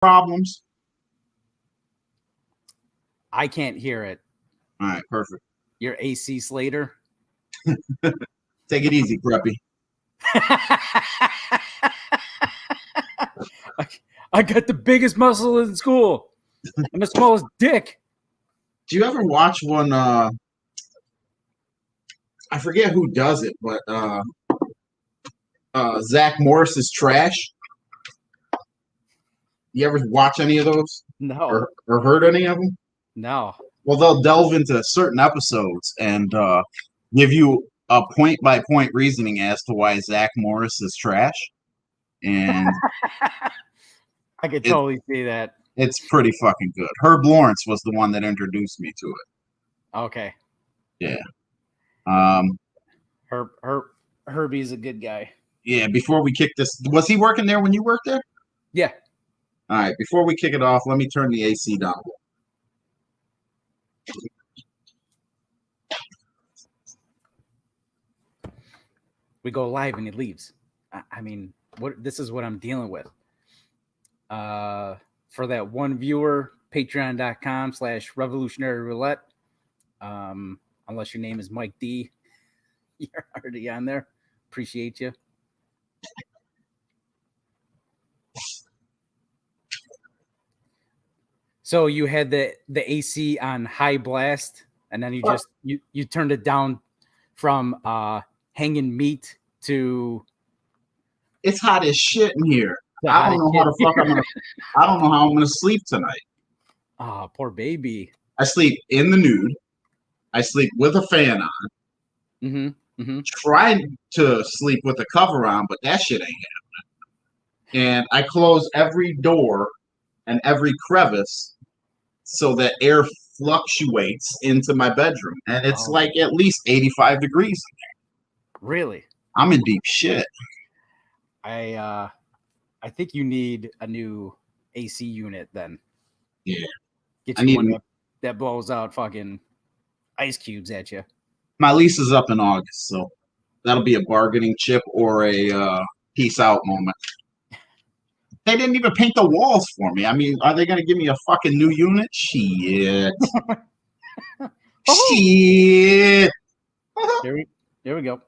problems? I can't hear it. All right, perfect. Your AC Slater. Take it easy, Preppy. I got the biggest muscle in school and the smallest dick. Do you ever watch one? I forget who does it, but Zach Morris's Trash. You ever watch any of those? No. Or heard any of them? No. Well, they'll delve into certain episodes and give you a point-by-point reasoning as to why Zach Morris is trash. And I could totally see that. It's pretty fucking good. Herb Lawrence was the one that introduced me to it. Okay. Yeah. Herbie's a good guy. Yeah, before we kick this, was he working there when you worked there? Yeah. All right, before we kick it off, let me turn the AC down. We go live and he leaves. I mean, this is what I'm dealing with. For that one viewer, patreon.com/revolutionary roulette. Unless your name is Mike D, you're already on there. Appreciate you. So you had the AC on high blast, and then you turned it down from hanging meat to. It's hot as shit in here. I don't know how the fuck I don't know how I'm gonna sleep tonight. Oh, poor baby. I sleep in the nude. I sleep with a fan on. Try to sleep with a cover on, but that shit ain't happening. And I close every door and every crevice so that air fluctuates into my bedroom. And it's like at least 85 degrees in there. Really? I'm in deep shit. I think you need a new AC unit then. Yeah. Get you one that blows out fucking ice cubes at you. My lease is up in August, so that'll be a bargaining chip or a peace out moment. They didn't even paint the walls for me. I mean, are they going to give me a fucking new unit? Shit. Shit. Here we go.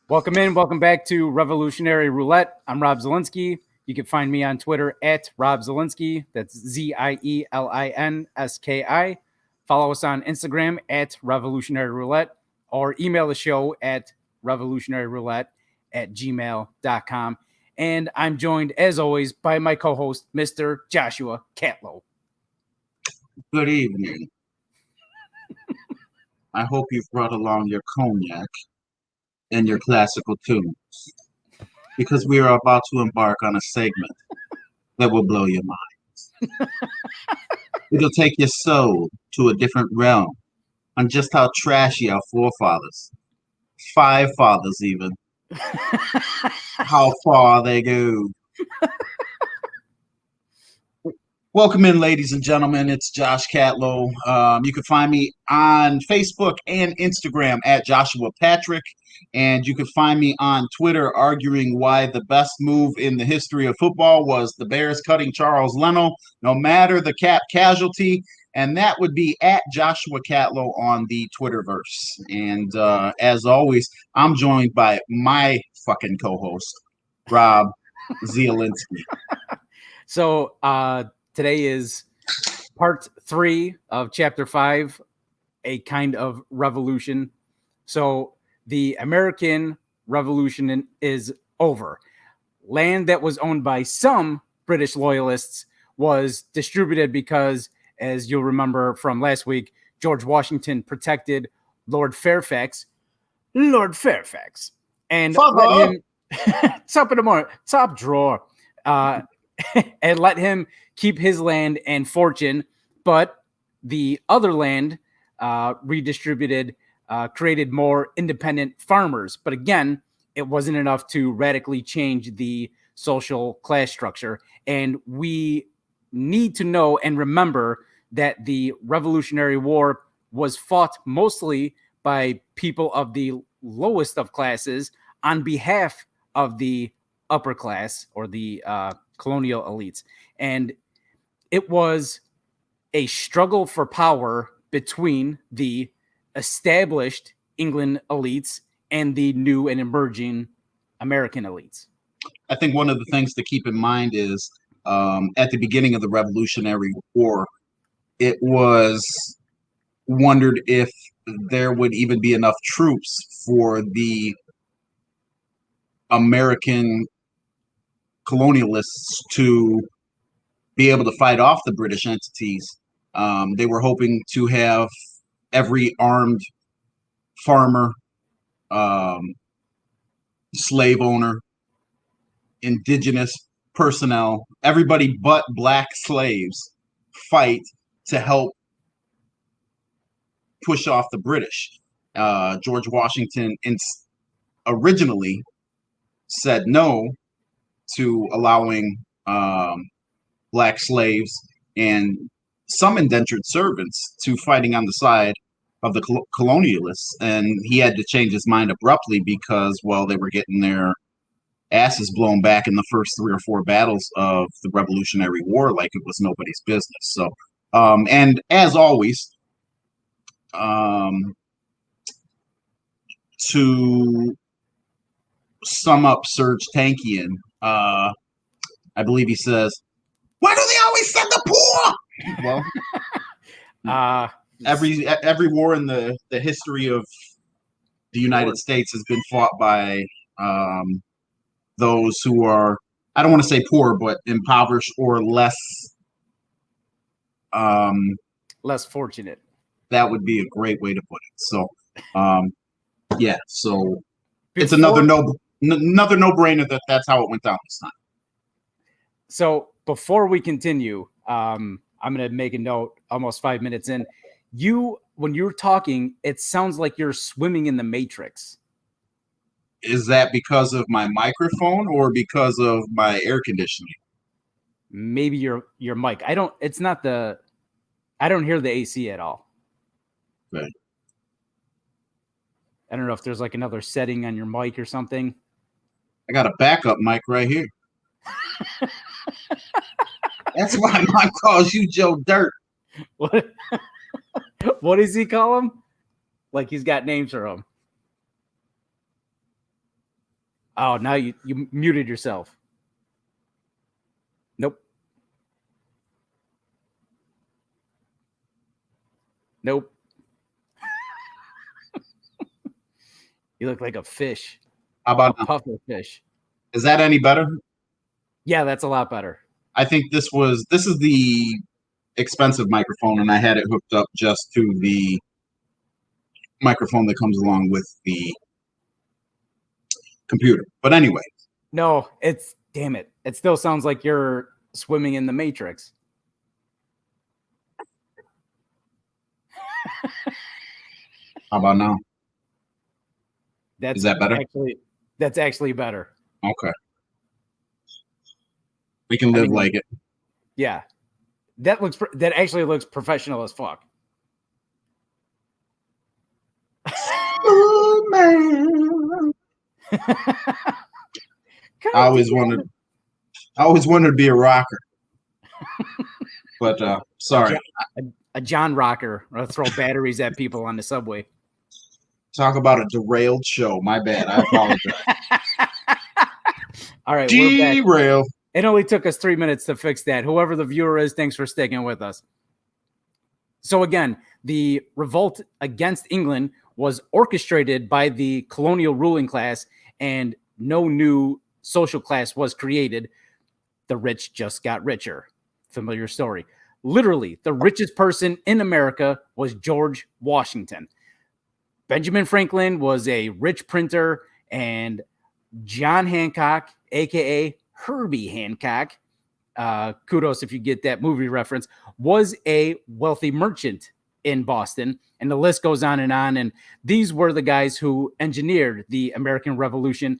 Welcome back to Revolutionary Roulette. I'm Rob Zielinski. You can find me on Twitter at Rob Zielinski. That's ZIELINSKI. Follow us on Instagram at Revolutionary Roulette or email the show at revolutionaryroulette@gmail.com. And I'm joined, as always, by my co-host, Mr. Joshua Catlow. Good evening. I hope you've brought along your cognac and your classical tunes, because we are about to embark on a segment that will blow your minds. It'll take your soul to a different realm on just how trashy our forefathers, 5 fathers even, how far they go. Welcome in, ladies and gentlemen. It's Josh Catlow. You can find me on Facebook and Instagram at Joshua Patrick. And you can find me on Twitter arguing why the best move in the history of football was the Bears cutting Charles Leno, no matter the cap casualty. And that would be at Joshua Catlow on the Twitterverse. And as always, I'm joined by my fucking co-host, Rob Zielinski. So today is part 3 of chapter 5, A Kind of Revolution. So the American Revolution is over. Land that was owned by some British loyalists was distributed because, as you'll remember from last week, George Washington protected Lord Fairfax, and let him top drawer, and let him keep his land and fortune. But the other land redistributed, created more independent farmers. But again, it wasn't enough to radically change the social class structure. And we need to know and remember that the Revolutionary War was fought mostly by people of the lowest of classes on behalf of the upper class or the colonial elites. And it was a struggle for power between the established England elites and the new and emerging American elites. I think one of the things to keep in mind is at the beginning of the Revolutionary War, it was wondered if there would even be enough troops for the American colonialists to be able to fight off the British entities. They were hoping to have every armed farmer, slave owner, indigenous personnel, everybody but black slaves fight to help push off the British. George Washington originally said no to allowing black slaves and some indentured servants to fighting on the side of the colonialists, and he had to change his mind abruptly because, well, they were getting their asses blown back in the first 3 or 4 battles of the Revolutionary War like it was nobody's business. So, and as always, to sum up Serge Tankian, I believe he says, "Why do they always send the poor?" Well, every war in the history of the United States has been fought by those who are, I don't want to say poor, but impoverished or less fortunate. That would be a great way to put it. So, yeah. So it's another no-brainer that that's how it went down this time. So before we continue, I'm going to make a note. Almost 5 minutes in, when you're talking, it sounds like you're swimming in the Matrix. Is that because of my microphone or because of my air conditioning? Maybe your mic. I don't hear the AC at all. Right. I don't know if there's like another setting on your mic or something. I got a backup mic right here. That's why mine calls you Joe Dirt. What? What does he call him? Like he's got names for him. Oh, now you muted yourself. Nope. You look like a fish. How about a puffer fish? Is that any better? Yeah, that's a lot better. I think this is the expensive microphone, and I had it hooked up just to the microphone that comes along with the computer. But anyway. No, damn it. It still sounds like you're swimming in the Matrix. How about now? Is that better? That's actually better. Okay. We can live like it. Yeah. That actually looks professional as fuck. Oh, man. I always wanted to be a rocker. But sorry. A John rocker, or throw batteries at people on the subway. Talk about a derailed show. My bad. I apologize. All right. Derail. It only took us 3 minutes to fix that. Whoever the viewer is, thanks for sticking with us. So again, the revolt against England was orchestrated by the colonial ruling class, and no new social class was created. The rich just got richer. Familiar story. Literally, the richest person in America was George Washington. Benjamin Franklin was a rich printer, and John Hancock, a.k.a. Herbie Hancock, kudos if you get that movie reference, was a wealthy merchant in Boston, and the list goes on. And these were the guys who engineered the American Revolution,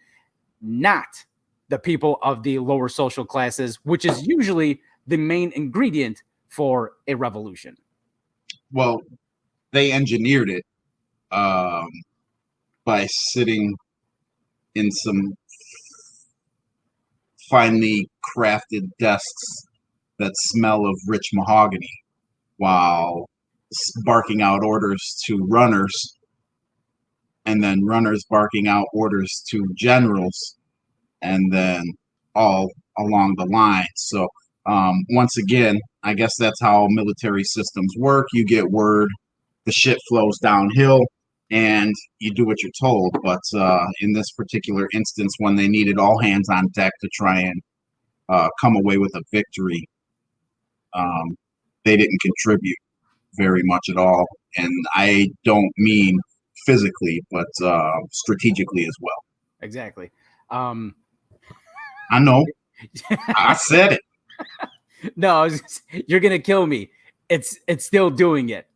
not the people of the lower social classes, which is usually the main ingredient for a revolution. Well, they engineered it by sitting in some finely crafted desks that smell of rich mahogany while barking out orders to runners, and then runners barking out orders to generals, and then all along the line. So once again, I guess that's how military systems work. You get word, the shit flows downhill, and you do what you're told. But in this particular instance, when they needed all hands on deck to try and come away with a victory, they didn't contribute very much at all. And I don't mean physically, but strategically as well. Exactly. I know. I said it. No, you're gonna kill me. It's still doing it,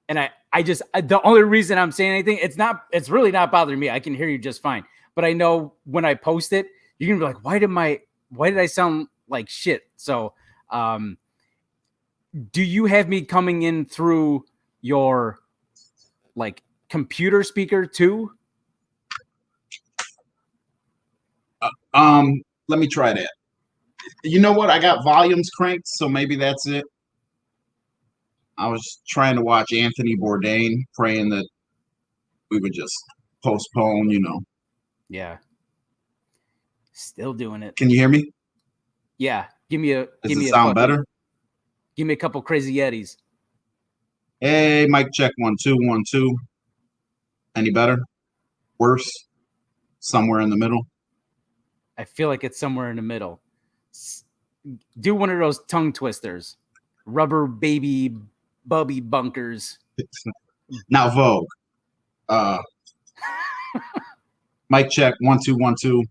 and the only reason I'm saying anything, it's really not bothering me. I can hear you just fine, but I know when I post it, you're gonna be like, why did I sound like shit? So, do you have me coming in through your like computer speaker too? Let me try that. You know what? I got volumes cranked, so maybe that's it. I was trying to watch Anthony Bourdain, praying that we would just postpone, Yeah. Still doing it. Can you hear me? Yeah. Does it sound better? Give me a couple crazy Yetis. Hey, mic check 1 2 1 2. Any better? Worse? Somewhere in the middle? I feel like it's somewhere in the middle. Do one of those tongue twisters. Rubber baby bubby bunkers. Now Vogue. Mic check 1 2 1 2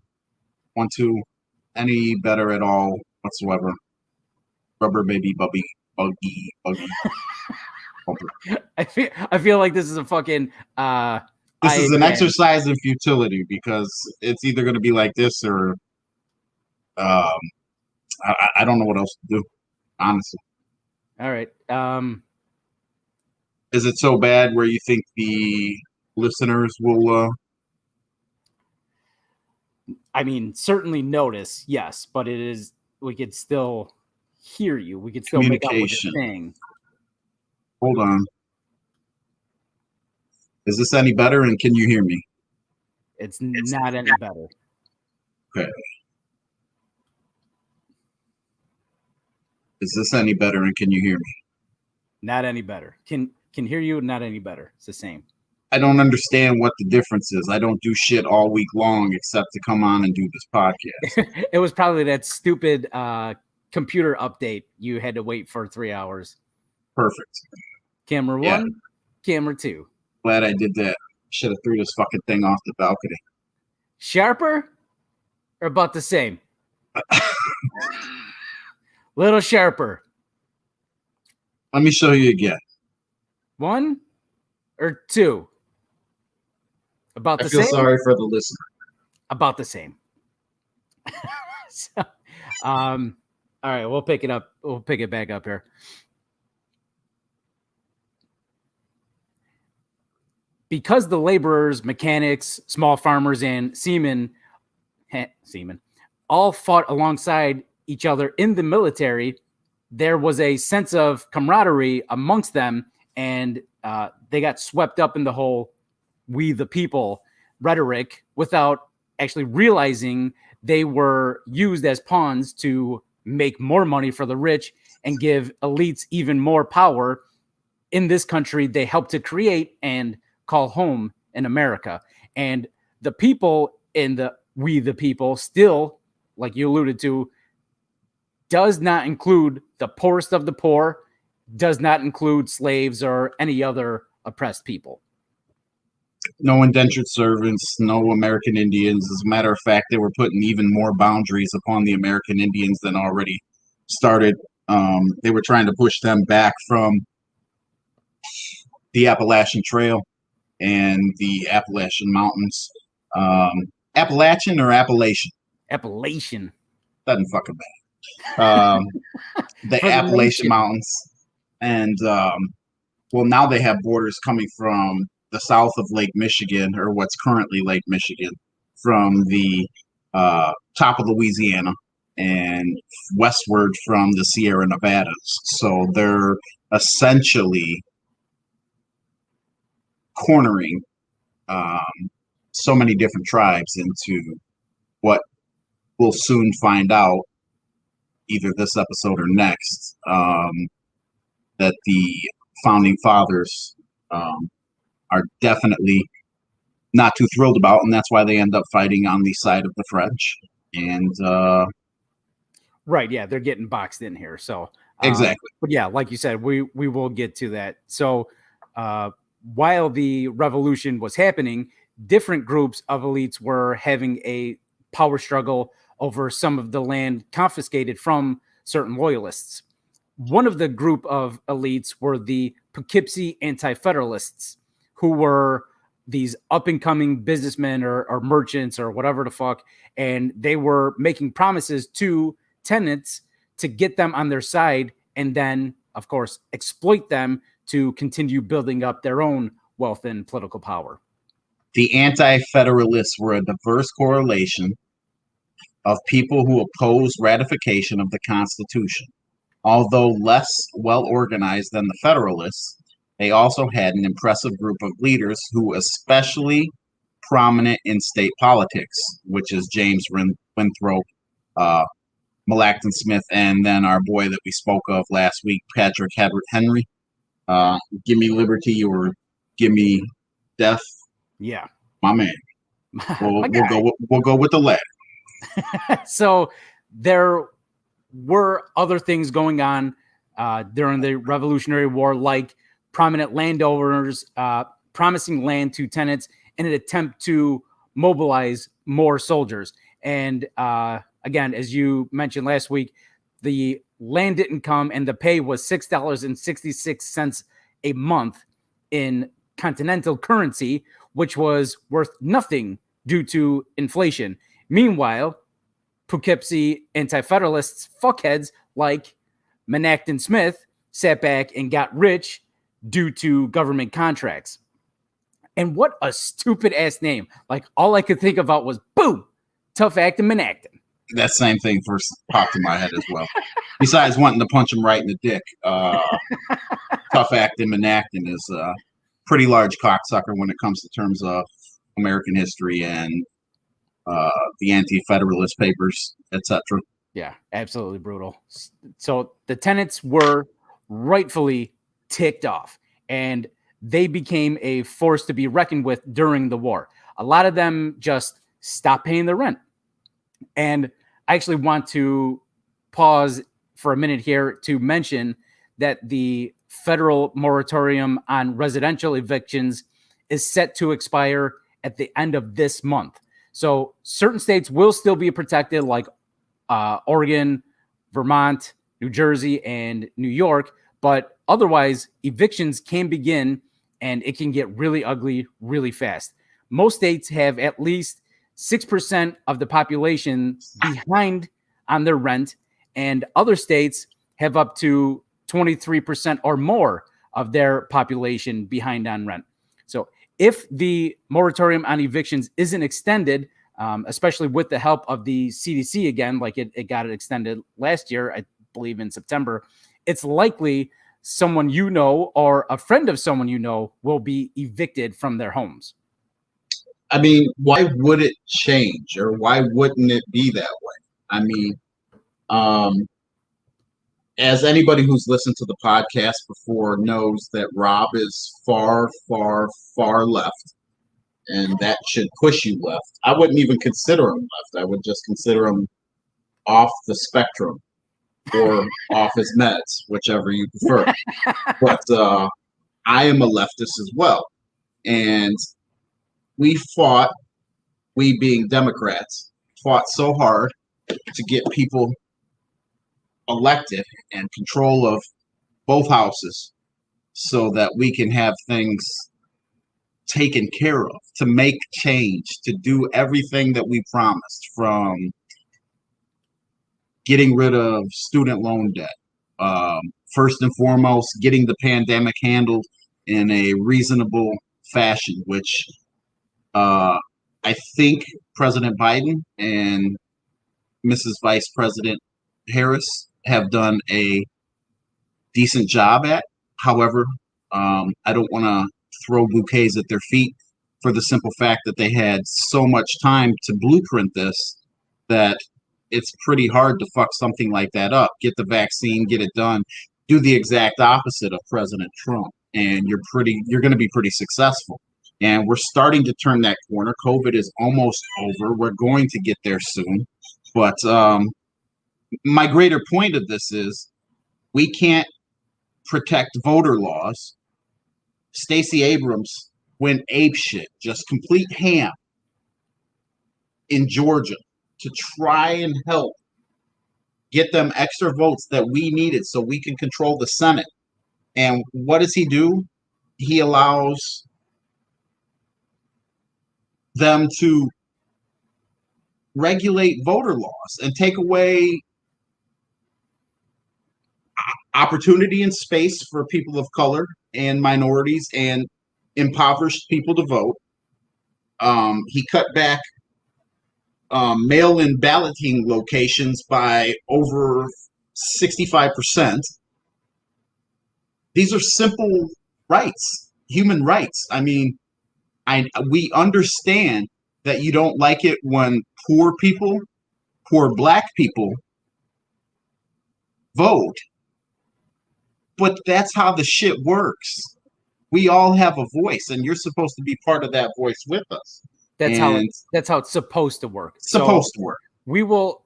1 2. Any better at all whatsoever? Rubber baby bubby buggy. I feel like this is a fucking this is an exercise in futility, because it's either going to be like this or I don't know what else to do, honestly. All right. Is it so bad where you think the listeners will I mean, certainly notice, yes, but we could still hear you. We could still make out what you're saying. Hold on. Is this any better, and can you hear me? It's not any better. Okay. Is this any better, and can you hear me? Not any better. Can hear you, not any better. It's the same. I don't understand what the difference is. I don't do shit all week long except to come on and do this podcast. It was probably that stupid computer update. You had to wait for 3 hours. Perfect. Camera 1, camera 2. Glad I did that. Should have threw this fucking thing off the balcony. Sharper or about the same? Little sharper. Let me show you again. 1 or 2? About the same? I feel sorry for the listener. About the same. So, all right, we'll pick it up. We'll pick it back up here. Because the laborers, mechanics, small farmers, and seamen all fought alongside each other in the military, there was a sense of camaraderie amongst them, and they got swept up in the whole "we the people" rhetoric without actually realizing they were used as pawns to make more money for the rich and give elites even more power in this country they helped to create and call home in America. And the people in the "we the people" still, like you alluded to, does not include the poorest of the poor, does not include slaves or any other oppressed people. No indentured servants, no American Indians. As a matter of fact, they were putting even more boundaries upon the American Indians than already started. They were trying to push them back from the Appalachian Trail and the Appalachian Mountains. Appalachian or Appalachian? Appalachian. Doesn't fucking matter. The For the Appalachian nation. Mountains. And well, now they have borders coming from the south of Lake Michigan, or what's currently Lake Michigan, from the top of Louisiana and westward from the Sierra Nevadas. So they're essentially cornering so many different tribes into what we'll soon find out, either this episode or next, that the founding fathers are definitely not too thrilled about, and that's why they end up fighting on the side of the French. And right, yeah, they're getting boxed in here. So exactly. But yeah, like you said, we will get to that. So while the revolution was happening, different groups of elites were having a power struggle over some of the land confiscated from certain loyalists. One of the group of elites were the Poughkeepsie Anti-Federalists, who were these up-and-coming businessmen or merchants or whatever the fuck, and they were making promises to tenants to get them on their side and then, of course, exploit them to continue building up their own wealth and political power. The Anti-Federalists were a diverse correlation of people who opposed ratification of the Constitution. Although less well-organized than the Federalists, they also had an impressive group of leaders who were especially prominent in state politics, which is James Winthrop, Melancton Smith, and then our boy that we spoke of last week, Patrick Henry. Give me liberty or give me death. Yeah, my man. We'll go with the latter. So there were other things going on during the Revolutionary War, like prominent landowners promising land to tenants in an attempt to mobilize more soldiers. And again, as you mentioned last week, the land didn't come and the pay was $6.66 a month in continental currency, which was worth nothing due to inflation. Meanwhile, Poughkeepsie Anti-Federalists fuckheads like Melancton Smith sat back and got rich due to government contracts. And what a stupid ass name. Like, all I could think about was, boom, Tough Actin' Melancton. That same thing first popped in my head as well. Besides wanting to punch him right in the dick, Tough Actin' Melancton is a pretty large cocksucker when it comes to terms of American history and the Anti-Federalist Papers, etc. Yeah, absolutely brutal. So the tenants were rightfully ticked off, and they became a force to be reckoned with during the war. A lot of them just stopped paying their rent. And I actually want to pause for a minute here to mention that the federal moratorium on residential evictions is set to expire at the end of this month. So certain states will still be protected, like Oregon, Vermont, New Jersey, and New York. But otherwise, evictions can begin, and it can get really ugly really fast. Most states have at least 6% of the population behind on their rent, and other states have up to 23% or more of their population behind on rent. So if the moratorium on evictions isn't extended, especially with the help of the CDC again, like it got it extended last year, I believe in September, it's likely someone you know or a friend of someone you know will be evicted from their homes. I mean, why would it change, or why wouldn't it be that way? I mean, as anybody who's listened to the podcast before knows that Rob is far, far, far left, and that should push you left. I wouldn't even consider him left. I would just consider him off the spectrum or off his meds, whichever you prefer. But I am a leftist as well. And we being Democrats, fought so hard to get people elected and control of both houses so that we can have things taken care of, to make change, to do everything that we promised, from getting rid of student loan debt. First and foremost, getting the pandemic handled in a reasonable fashion, which I think President Biden and Mrs. Vice President Harris have done a decent job at. However, I don't want to throw bouquets at their feet for the simple fact that they had so much time to blueprint this that it's pretty hard to fuck something like that up. Get the vaccine, get it done, do the exact opposite of President Trump, and you're going to be pretty successful. And we're starting to turn that corner. COVID is almost over. We're going to get there soon. But my greater point of this is we can't protect voter laws. Stacey Abrams went apeshit, just complete ham in Georgia to try and help get them extra votes that we needed so we can control the Senate. And what does he do? He allows them to regulate voter laws and take away opportunity and space for people of color and minorities and impoverished people to vote. He cut back mail-in balloting locations by over 65%. These are simple rights, human rights. I mean, we understand that you don't like it when poor Black people vote, but that's how the shit works. We all have a voice, and you're supposed to be part of that voice with us. That's how it's supposed to work. Supposed to work. We will,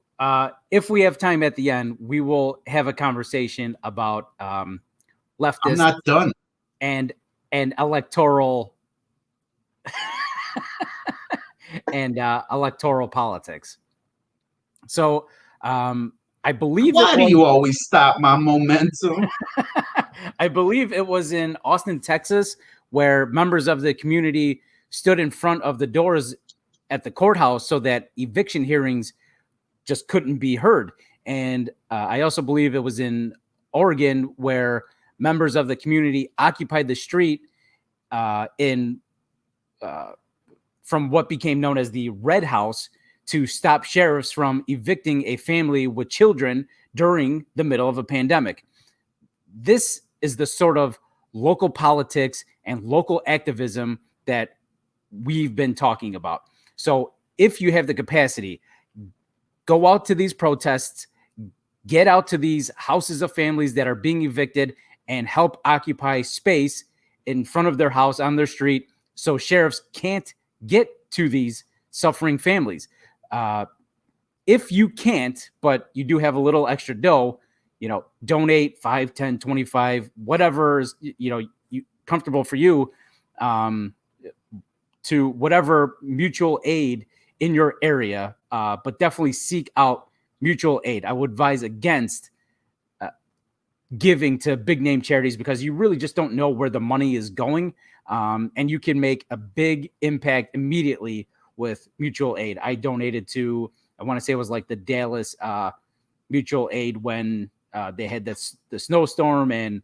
if we have time at the end, we will have a conversation about leftist. I'm not done. And electoral and electoral politics. So I believe. Why do you always stop my momentum? I believe it was in Austin, Texas, where members of the community stood in front of the doors at the courthouse so that eviction hearings just couldn't be heard. And I also believe it was in Oregon where members of the community occupied the street from what became known as the Red House to stop sheriffs from evicting a family with children during the middle of a pandemic. This is the sort of local politics and local activism that we've been talking about. So if you have the capacity, go out to these protests, get out to these houses of families that are being evicted and help occupy space in front of their house on their street so sheriffs can't get to these suffering families. If you can't, but you do have a little extra dough, donate 5, 10, 25, whatever is, comfortable for you, to whatever mutual aid in your area, but definitely seek out mutual aid. I would advise against giving to big name charities because you really just don't know where the money is going. And you can make a big impact immediately with mutual aid. I donated to, I want to say it was like the Dallas mutual aid when they had the snowstorm and,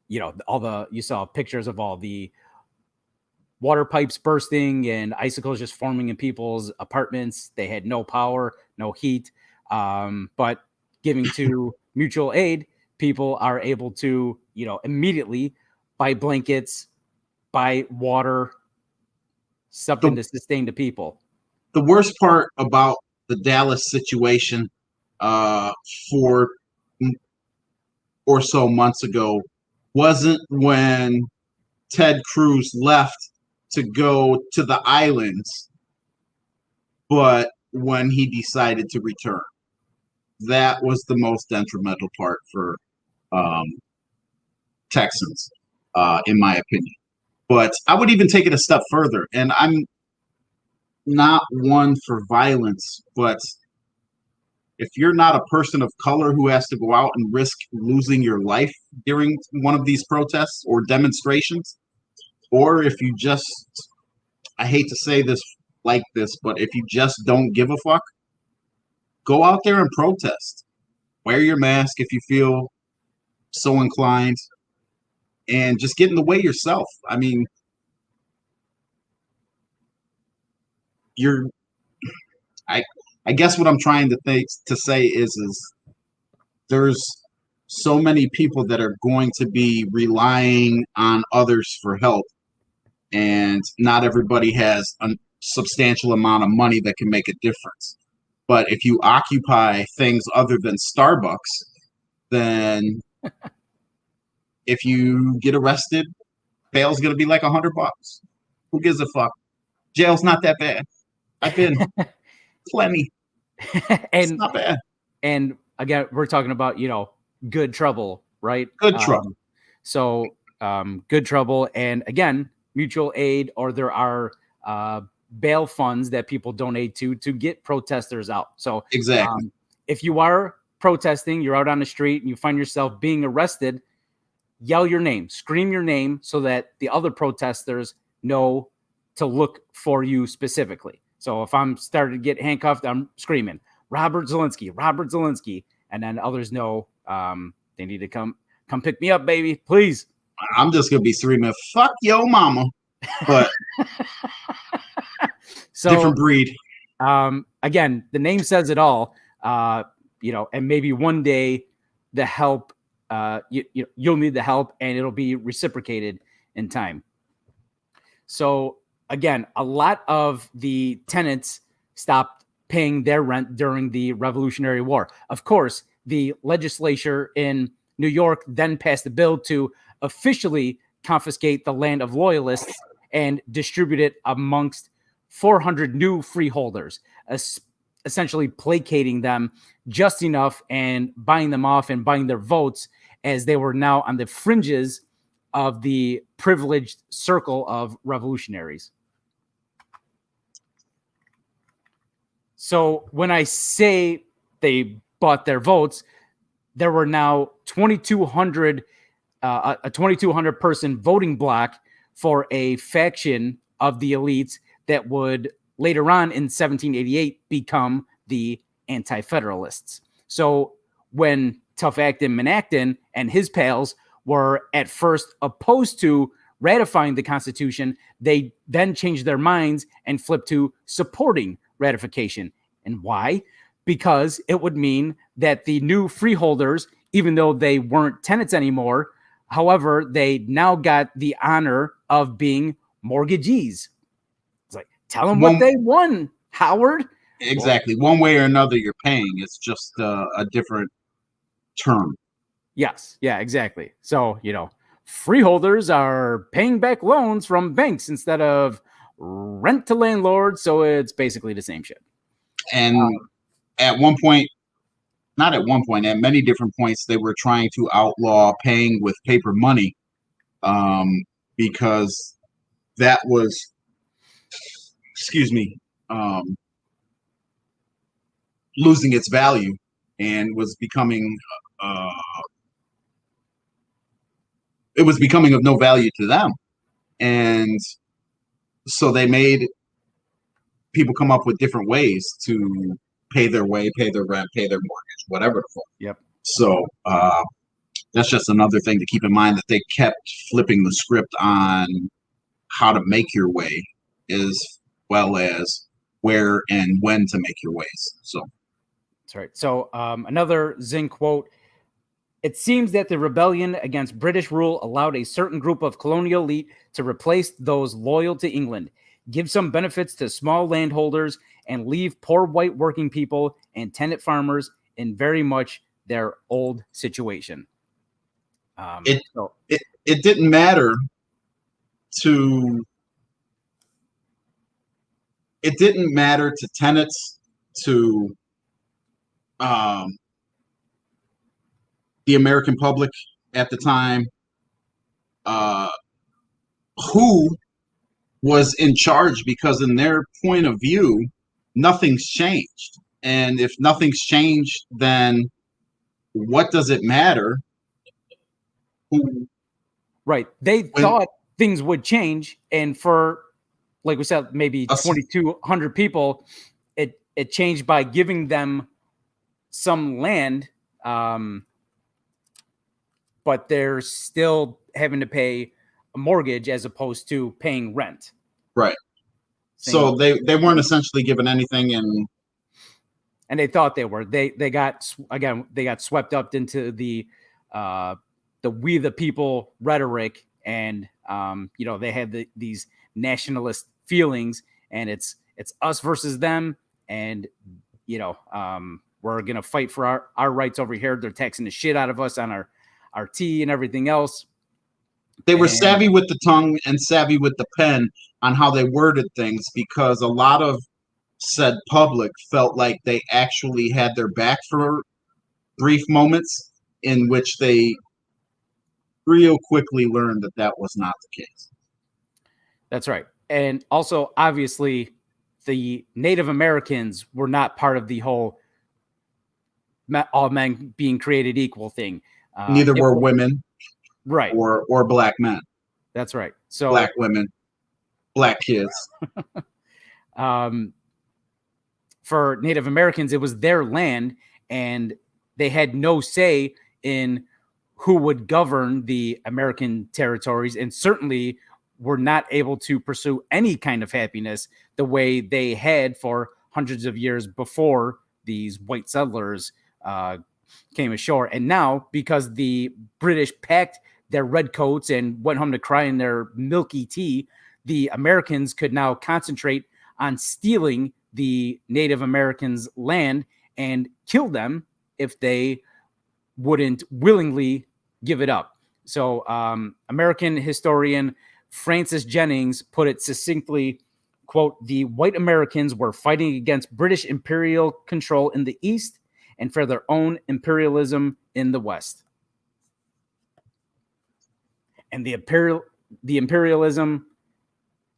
you saw pictures of all the water pipes bursting and icicles just forming in people's apartments. They had no power, no heat. But giving to mutual aid, people are able to, immediately buy blankets, buy water, something to sustain the people. The worst part about the Dallas situation 4 or so months ago wasn't when Ted Cruz left to go to the islands, but when he decided to return. That was the most detrimental part for Texans, in my opinion. But I would even take it a step further, and I'm not one for violence, but if you're not a person of color who has to go out and risk losing your life during one of these protests or demonstrations, or if you just, I hate to say this like this, but if you just don't give a fuck, go out there and protest. Wear your mask if you feel so inclined, and just get in the way yourself. I mean, you're I I guess what I'm trying to say is there's so many people that are going to be relying on others for help, and not everybody has a substantial amount of money that can make a difference. But if you occupy things other than Starbucks, then if you get arrested, bail's gonna be like $100. Who gives a fuck? Jail's not that bad. I've been plenty. It's And not bad. and again, we're talking about, good trouble, right? Good trouble. So good trouble, and again, mutual aid, or there are bail funds that people donate to get protesters out. So Exactly. if you are protesting, you're out on the street and you find yourself being arrested, yell your name, scream your name, so that the other protesters know to look for you specifically. So if I'm starting to get handcuffed, I'm screaming, Robert Zelensky. And then others know they need to come pick me up, baby, please. I'm just gonna be screaming, "Fuck yo, mama!" But So different breed. Again, the name says it all. And maybe one day the help, you'll need the help, and it'll be reciprocated in time. So again, a lot of the tenants stopped paying their rent during the Revolutionary War. Of course, the legislature in New York then passed a bill to officially confiscate the land of loyalists and distribute it amongst 400 new freeholders, essentially placating them just enough and buying them off and buying their votes, as they were now on the fringes of the privileged circle of revolutionaries. So when I say they bought their votes, there were now 2,200, a 2,200 person voting block for a faction of the elites that would later on in 1788 become the Anti-Federalists. So when Tough Acton Manacton and his pals were at first opposed to ratifying the Constitution, they then changed their minds and flipped to supporting ratification. And why? Because it would mean that the new freeholders, even though they weren't tenants anymore, however, they now got the honor of being mortgagees. It's like, tell them what they won, Howard. Exactly. One way or another, you're paying. It's just a different term. Yes. Yeah, exactly. So, freeholders are paying back loans from banks instead of rent to landlords. So it's basically the same shit. And at one point, not at one point, at many different points, they were trying to outlaw paying with paper money, because that was, losing its value and was becoming of no value to them. And so they made people come up with different ways to pay their way, pay their rent, pay their mortgage, whatever. Yep. So that's just another thing to keep in mind, that they kept flipping the script on how to make your way, as well as where and when to make your ways. So that's right. So another Zing quote: "It seems that the rebellion against British rule allowed a certain group of colonial elite to replace those loyal to England, give some benefits to small landholders, and leave poor white working people and tenant farmers in very much their old situation." It didn't matter to tenants, to the American public at the time, who was in charge, because in their point of view, nothing's changed. And if nothing's changed, then what does it matter? Right. They thought things would change. And for, like we said, maybe 2,200 people, it changed by giving them some land, but they're still having to pay a mortgage as opposed to paying rent. Right. So they weren't essentially given anything, and they thought they were. They got swept up into the "we the people" rhetoric, and they had these nationalist feelings, and it's us versus them, and we're gonna fight for our rights over here. They're taxing the shit out of us on our tea and everything else. They were savvy with the tongue and savvy with the pen on how they worded things, because a lot of said public felt like they actually had their back for brief moments, in which they real quickly learned that was not the case. That's right. And also, obviously, the Native Americans were not part of the whole all men being created equal thing. Neither were women. Right. Or black men. That's right. So black women, black kids. For Native Americans, it was their land, and they had no say in who would govern the American territories, and certainly were not able to pursue any kind of happiness the way they had for hundreds of years before these white settlers came ashore. And now, because the British packed their red coats and went home to cry in their milky tea, the Americans could now concentrate on stealing the Native Americans' land and kill them if they wouldn't willingly give it up. So American historian Francis Jennings put it succinctly, quote, "The white Americans were fighting against British imperial control in the East and for their own imperialism in the West." And the imperialism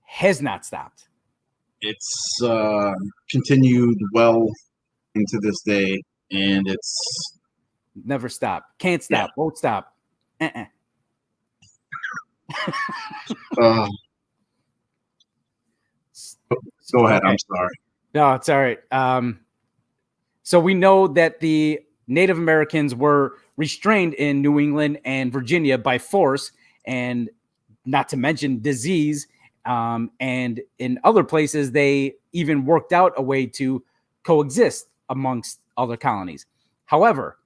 has not stopped. It's continued well into this day, and it's never stopped. Can't stop. Yeah. Won't stop. Go ahead. Okay. I'm sorry. No, it's all right. So we know that the Native Americans were restrained in New England and Virginia by force, and not to mention disease. And in other places, they even worked out a way to coexist amongst other colonies. However,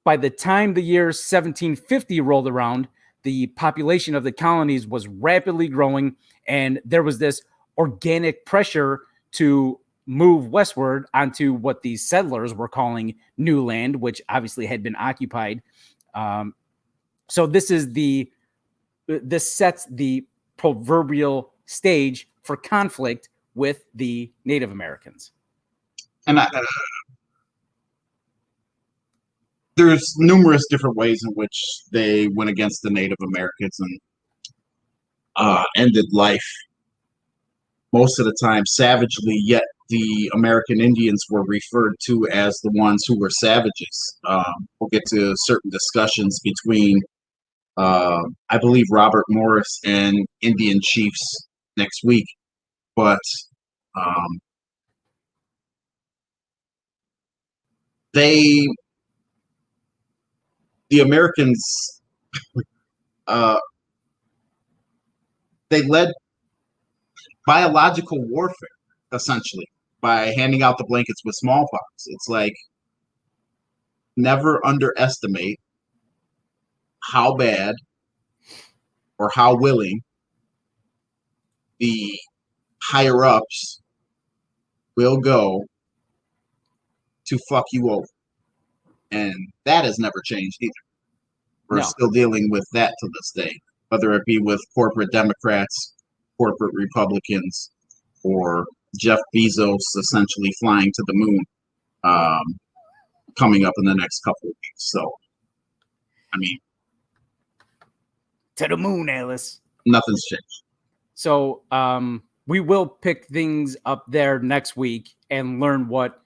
by the time the year 1750 rolled around, the population of the colonies was rapidly growing, and there was this organic pressure to move westward onto what these settlers were calling new land, which obviously had been occupied. So this sets the proverbial stage for conflict with the Native Americans. And there's numerous different ways in which they went against the Native Americans and ended life, most of the time savagely, yet the American Indians were referred to as the ones who were savages. We'll get to certain discussions between I believe Robert Morris and Indian chiefs next week, but the Americans, they led biological warfare, essentially, by handing out the blankets with smallpox. It's like, never underestimate how bad or how willing the higher ups will go to fuck you over. And that has never changed either. We're still dealing with that to this day, whether it be with corporate Democrats, corporate Republicans, or Jeff Bezos essentially flying to the moon coming up in the next couple of weeks. So, I mean, to the moon, Alice. Nothing's changed. So we will pick things up there next week and learn what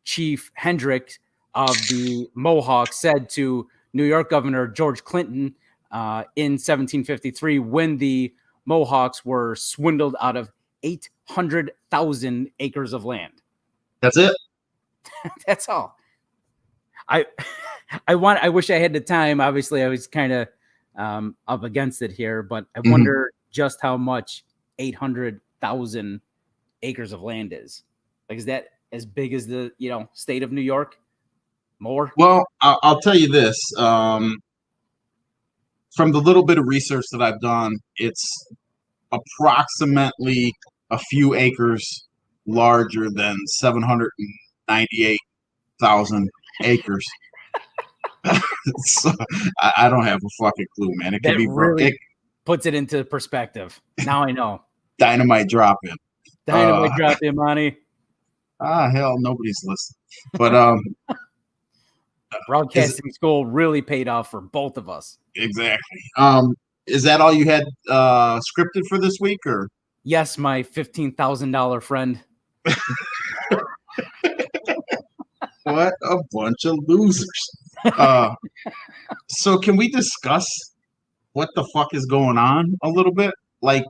Chief Hendrick of the Mohawks said to New York Governor George Clinton in 1753 when the Mohawks were swindled out of 800,000 acres of land. That's it? That's all. I wish I had the time. Obviously, I was kind of up against it here, but I wonder just how much 800,000 acres of land is. Like, is that as big as the state of New York? More? Well, I'll tell you this. From the little bit of research that I've done, it's approximately a few acres larger than 798,000 acres. So, I don't have a fucking clue, man. It could be really puts it into perspective. Now I know. Dynamite dropping. Dynamite dropping, money. Hell, nobody's listening. But broadcasting school really paid off for both of us. Exactly. Is that all you had scripted for this week, or? Yes, my $15,000 friend. What a bunch of losers. So can we discuss what the fuck is going on a little bit? Like,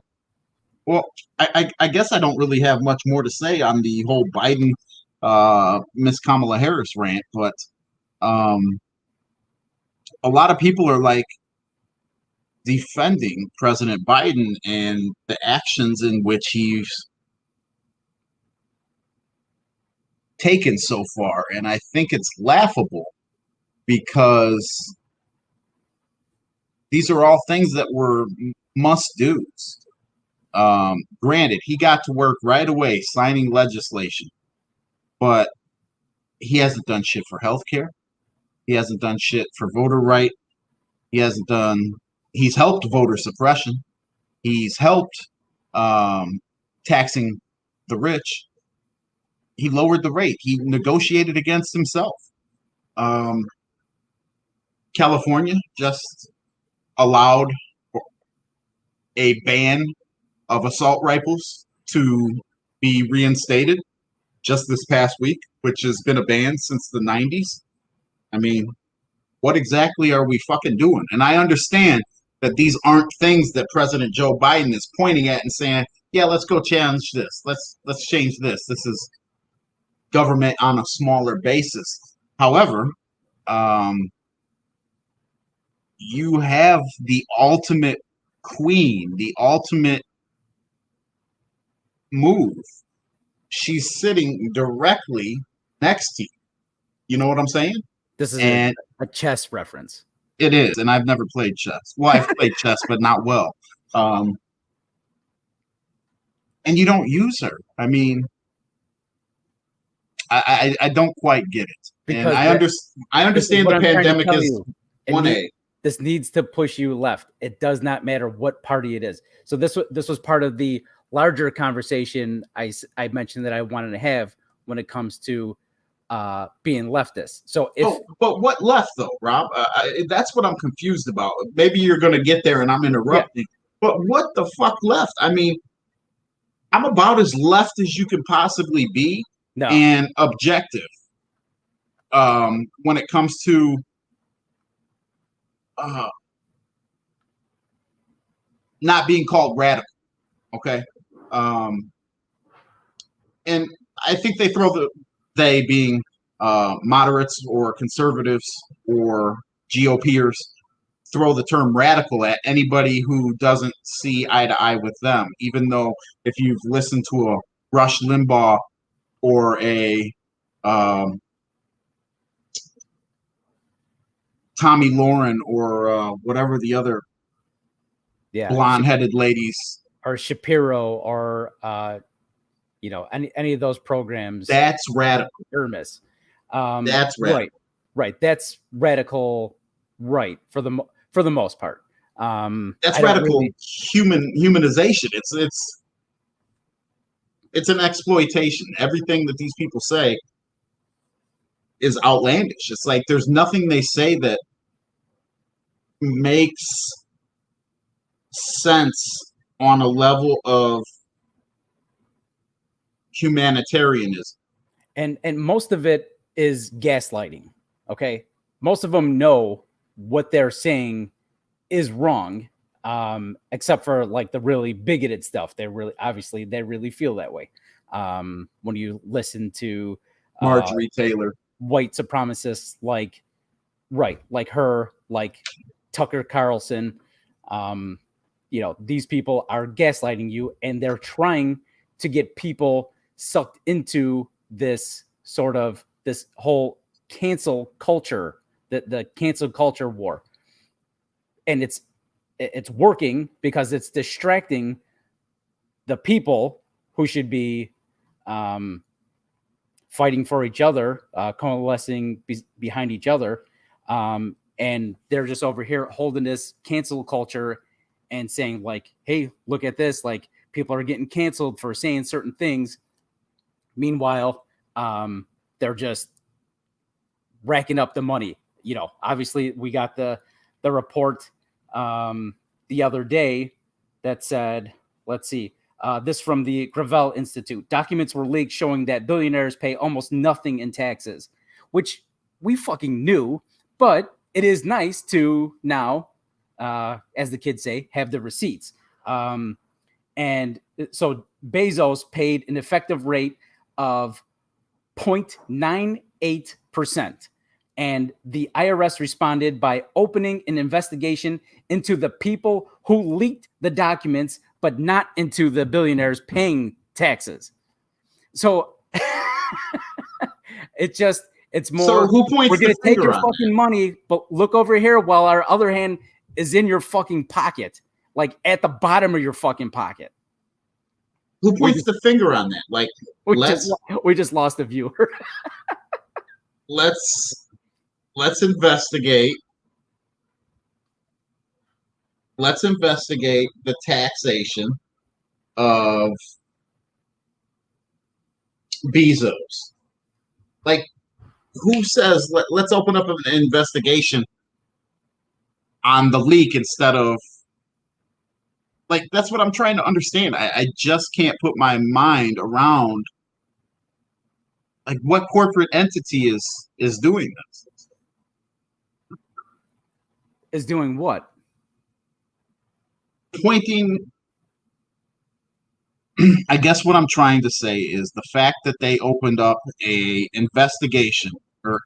well, I guess I don't really have much more to say on the whole Biden, Miss Kamala Harris rant, but a lot of people are like defending President Biden and the actions in which he's taken so far. And I think it's laughable because these are all things that were must-dos. Granted, he got to work right away signing legislation, but he hasn't done shit for healthcare. He hasn't done shit for voter right. He's helped voter suppression. He's helped taxing the rich. He lowered the rate. He negotiated against himself. California just allowed a ban of assault rifles to be reinstated just this past week, which has been a ban since the 90s. I mean, what exactly are we fucking doing? And I understand that these aren't things that President Joe Biden is pointing at and saying, yeah, let's go challenge this. Let's change this. This is government on a smaller basis. However, you have the ultimate queen, the ultimate move. She's sitting directly next to you. You know what I'm saying? This is a chess reference. It is, and I've never played chess. Well, I've played chess, but not well. And you don't use her. I mean, I don't quite get it. Because and I understand the pandemic is 1A. This needs to push you left. It does not matter what party it is. So this was part of the larger conversation I mentioned that I wanted to have when it comes to being leftist. So but what left though, Rob? That's what I'm confused about. Maybe you're going to get there and I'm interrupting. Yeah. But what the fuck left? I mean, I'm about as left as you can possibly be and objective when it comes to not being called radical. Okay. And I think they being moderates or conservatives or GOPers throw the term radical at anybody who doesn't see eye to eye with them, even though if you've listened to a Rush Limbaugh or a Tommy Lauren or whatever the other blonde-headed ladies, or Shapiro, or any of those programs. That's radical. Ermis. That's radical. Right. That's radical. Right. For the most part. That's radical humanization. It's an exploitation. Everything that these people say is outlandish. It's like there's nothing they say that makes sense on a level of humanitarianism. And most of it is gaslighting. Okay. Most of them know what they're saying is wrong. Except for like the really bigoted stuff. They really feel that way. When you listen to Marjorie Taylor, white supremacists like her, like Tucker Carlson. These people are gaslighting you, and they're trying to get people sucked into this whole cancel culture, the cancel culture war. And it's working because it's distracting the people who should be fighting for each other, coalescing behind each other. And they're just over here holding this cancel culture and saying like, hey, look at this. Like, people are getting canceled for saying certain things. Meanwhile, they're just racking up the money. Obviously we got the report the other day that said, let's see, this from the Gravel Institute. Documents were leaked showing that billionaires pay almost nothing in taxes, which we fucking knew, but it is nice to now, as the kids say, have the receipts. And so Bezos paid an effective rate of 0.98%. And the IRS responded by opening an investigation into the people who leaked the documents, but not into the billionaires paying taxes. So it's more. So who points we're going to take your fucking that? money, but look over here while our other hand is in your fucking pocket, like at the bottom of your fucking pocket. Who points the finger on that? Like, we just lost a viewer. let's investigate. Let's investigate the taxation of Bezos. Like, who says let's open up an investigation on the leak instead of, like, that's what I'm trying to understand. I just can't put my mind around, like, what corporate entity is doing this. Is doing what? Pointing. I guess what I'm trying to say is the fact that they opened up an investigation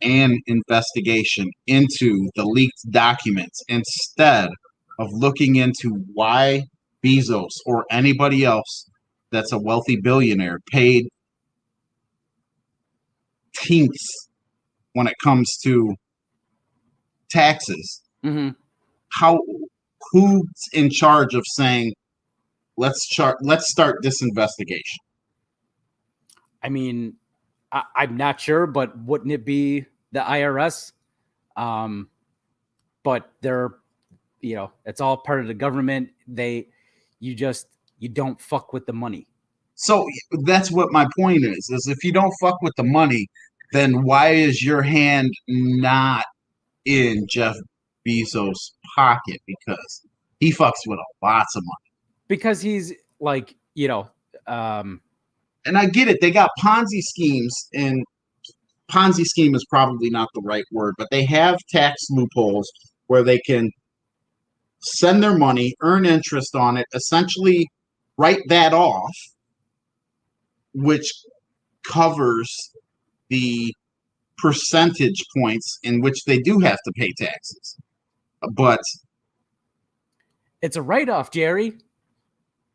into the leaked documents instead of looking into why Bezos or anybody else that's a wealthy billionaire paid tenths when it comes to taxes. Mm-hmm. Who's in charge of saying, let's start this investigation? I mean, I'm not sure, but wouldn't it be the IRS? But they're, it's all part of the government. You don't fuck with the money. So that's what my point is if you don't fuck with the money, then why is your hand not in Jeff Bezos' pocket? Because he fucks with lots of money. Because he's like, and I get it. They got Ponzi schemes, and Ponzi scheme is probably not the right word, but they have tax loopholes where they can send their money, earn interest on it, essentially write that off, which covers the percentage points in which they do have to pay taxes. But it's a write-off, Jerry.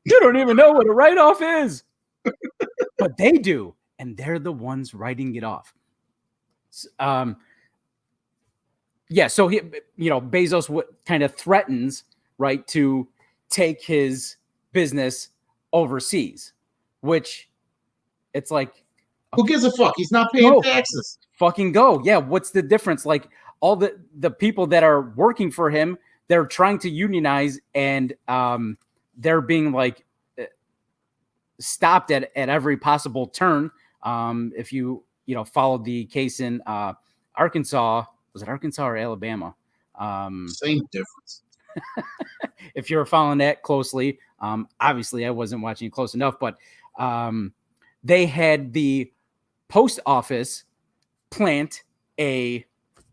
You don't even know what a write-off is. But they do, and they're the ones writing it off. So he, Bezos kind of threatens, right, to take his business overseas, which it's like, who gives a fuck? He's not paying taxes. Fucking go. Yeah, what's the difference? Like, all the people that are working for him, they're trying to unionize, and they're being like stopped at every possible turn. If you followed the case in Arkansas, was it Arkansas or Alabama? Same difference. If you're following that closely, obviously I wasn't watching it close enough, but they had the post office plant a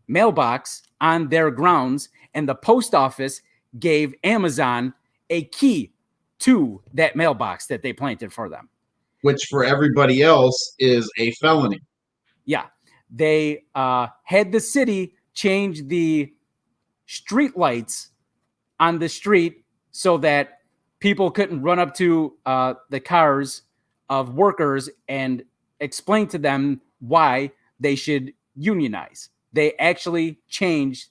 mailbox on their grounds, and the post office gave Amazon a key to that mailbox that they planted for them. Which for everybody else is a felony. Yeah. They had the city change the street lights on the street so that people couldn't run up to the cars of workers and explain to them why they should unionize. They actually changed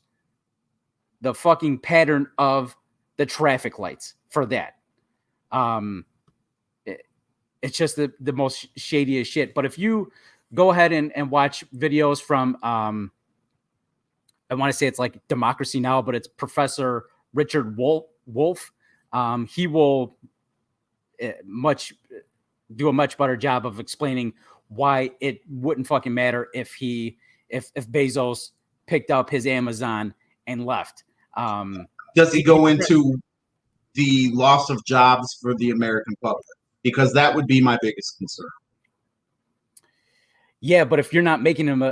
the fucking pattern of the traffic lights for that. It's just the most shadiest shit. But if you go ahead and watch videos from, I want to say it's like Democracy Now!, but it's Professor Richard Wolff. He will do a much better job of explaining why it wouldn't fucking matter if Bezos picked up his Amazon and left. Does he go into the loss of jobs for the American public? Because that would be my biggest concern. Yeah, but if you're not making them,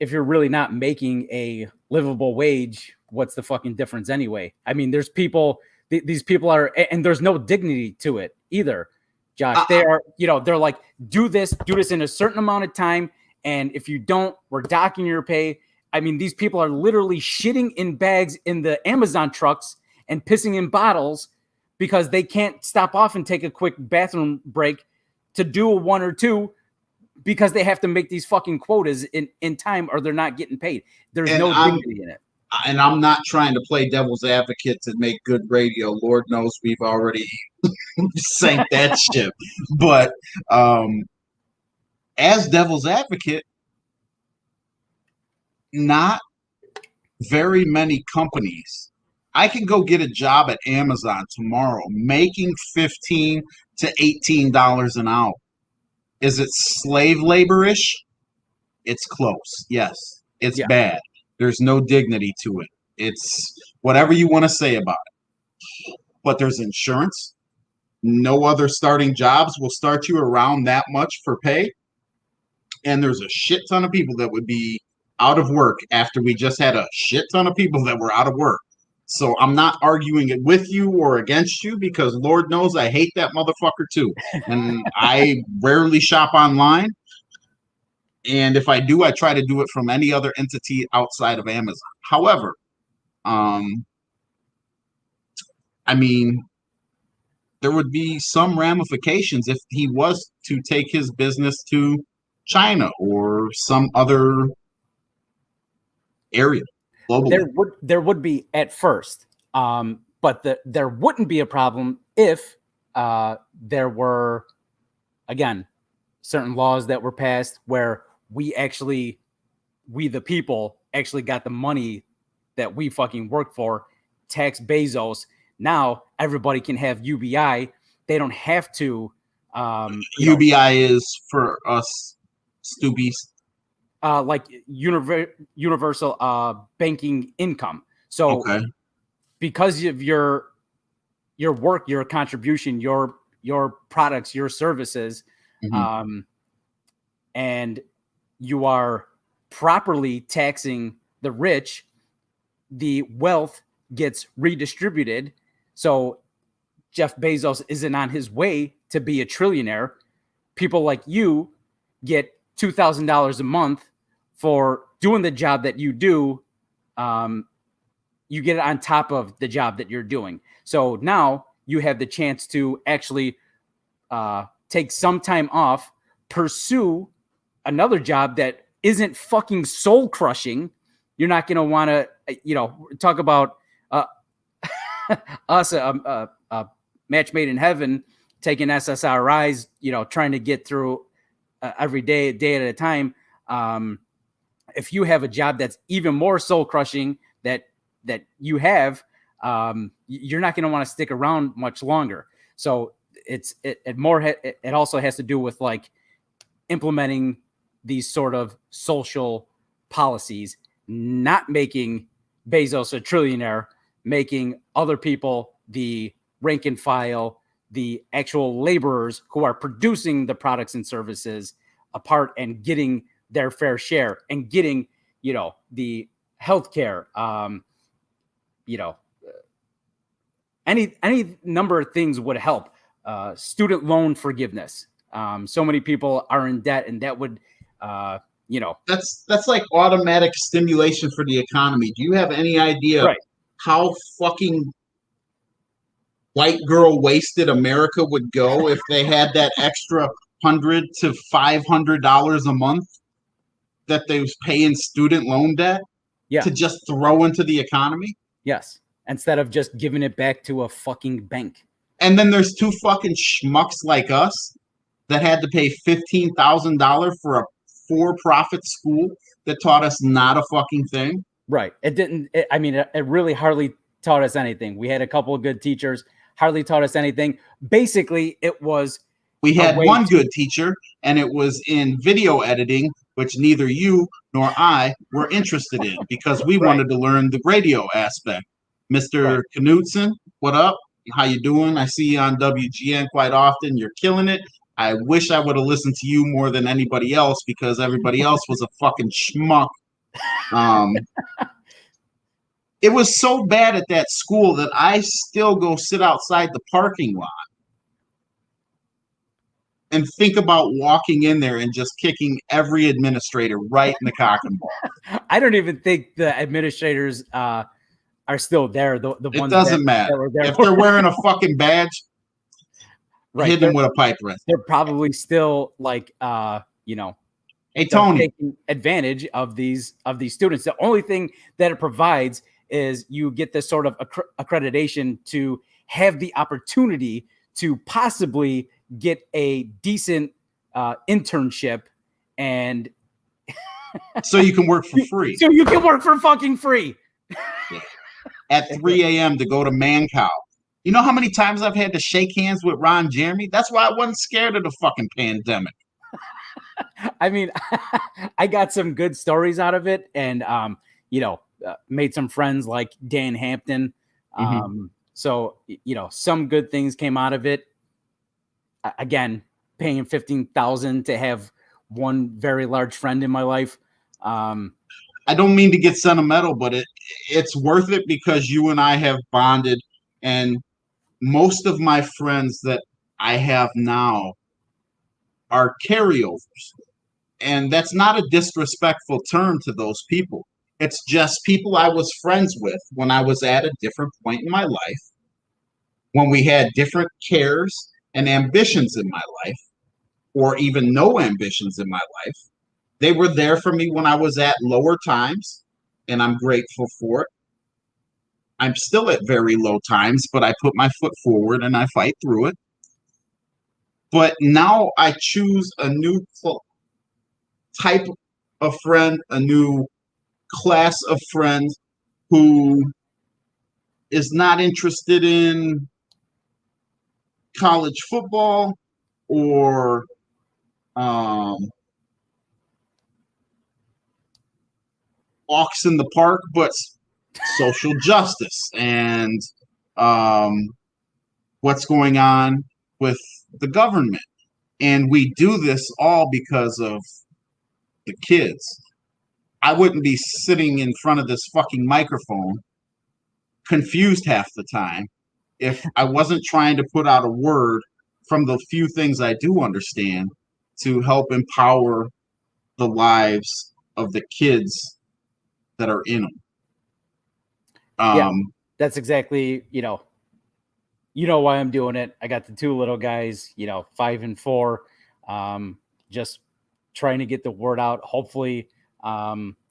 if you're really not making a livable wage, what's the fucking difference anyway? I mean, there's people, these people are, and there's no dignity to it either, Josh. They are, they're like, do this in a certain amount of time, and if you don't, we're docking your pay. I mean, these people are literally shitting in bags in the Amazon trucks and pissing in bottles because they can't stop off and take a quick bathroom break to do a 1 or 2 because they have to make these fucking quotas in time or they're not getting paid. There's no dignity in it. And I'm not trying to play devil's advocate to make good radio. Lord knows we've already sank that ship. But as devil's advocate, not very many companies. I can go get a job at Amazon tomorrow making $15 to $18 an hour. Is it slave labor-ish? It's close. Yes. It's bad. There's no dignity to it. It's whatever you want to say about it. But there's insurance. No other starting jobs will start you around that much for pay. And there's a shit ton of people that would be out of work after we just had a shit ton of people that were out of work. So I'm not arguing it with you or against you because Lord knows I hate that motherfucker too. And I rarely shop online. And if I do, I try to do it from any other entity outside of Amazon. However, I mean, there would be some ramifications if he was to take his business to China or some other area globally. There would be at first, but there wouldn't be a problem if there were, again, certain laws that were passed where we the people actually got the money that we fucking work for, tax Bezos. Now everybody can have UBI. They don't have to. UBI is for us stoobies. Like universal banking income. So because of your work, your contribution, your products, your services, and you are properly taxing the rich, the wealth gets redistributed. So Jeff Bezos isn't on his way to be a trillionaire. People like you get $2,000 a month for doing the job that you do. You get it on top of the job that you're doing. So now you have the chance to actually take some time off, pursue another job that isn't fucking soul crushing. You're not going to want to, talk about us, a match made in heaven, taking SSRIs, trying to get through every day at a time. If you have a job that's even more soul crushing that you have, you're not going to want to stick around much longer. So it also has to do with like implementing these sort of social policies, not making Bezos a trillionaire, making other people the rank and file, the actual laborers who are producing the products and services apart and getting their fair share and getting, the healthcare, any number of things would help. Student loan forgiveness. So many people are in debt, and that would You know, That's like automatic stimulation for the economy. Do you have any idea right? how fucking white girl wasted America would go if they had that extra $100 to $500 a month that they was paying student loan debt Yeah. to just throw into the economy? Yes. Instead of just giving it back to a fucking bank. And then there's two fucking schmucks like us that had to pay $15,000 for a for-profit school that taught us not a fucking thing. Right. It didn't. It really hardly taught us anything. We had a couple of good teachers, hardly taught us anything. Basically, it was. We had one good teacher, and it was in video editing, which neither you nor I were interested in because we wanted to learn the radio aspect. Mr. Knudsen, what up? How you doing? I see you on WGN quite often. You're killing it. I wish I would have listened to you more than anybody else because everybody else was a fucking schmuck. It was so bad at that school that I still go sit outside the parking lot and think about walking in there and just kicking every administrator right in the cock and ball. I don't even think the administrators are still there. The ones it doesn't matter if they're wearing a fucking badge. Right, hit them with a pipe wrench. They're probably still like, hey Tony, taking advantage of these students. The only thing that it provides is you get this sort of accreditation to have the opportunity to possibly get a decent internship, and so you can work for free. So you can work for fucking free. At 3 a.m. to go to Mancow. You know how many times I've had to shake hands with Ron Jeremy? That's why I wasn't scared of the fucking pandemic. I mean, I got some good stories out of it, and made some friends like Dan Hampton. So some good things came out of it. Again, paying $15,000 to have one very large friend in my life. I don't mean to get sentimental, but it's worth it because you and I have bonded, and most of my friends that I have now are carryovers. And that's not a disrespectful term to those people. It's just people I was friends with when I was at a different point in my life, when we had different cares and ambitions in my life, or even no ambitions in my life. They were there for me when I was at lower times, and I'm grateful for it. I'm still at very low times, but I put my foot forward and I fight through it. But now I choose a new type of friend, a new class of friends who is not interested in college football or walks in the park, but social justice and what's going on with the government. And we do this all because of the kids. I wouldn't be sitting in front of this fucking microphone confused half the time if I wasn't trying to put out a word from the few things I do understand to help empower the lives of the kids that are in them. That's exactly, why I'm doing it. I got the two little guys, 5 and 4, just trying to get the word out. Hopefully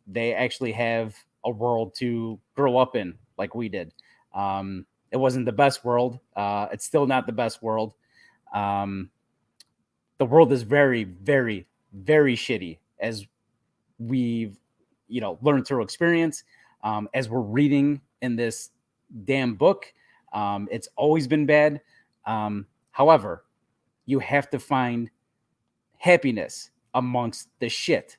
they actually have a world to grow up in like we did. It wasn't the best world. It's still not the best world. The world is very, very, very shitty, as we've, learned through experience, as we're reading in this damn book. It's always been bad. However, you have to find happiness amongst the shit.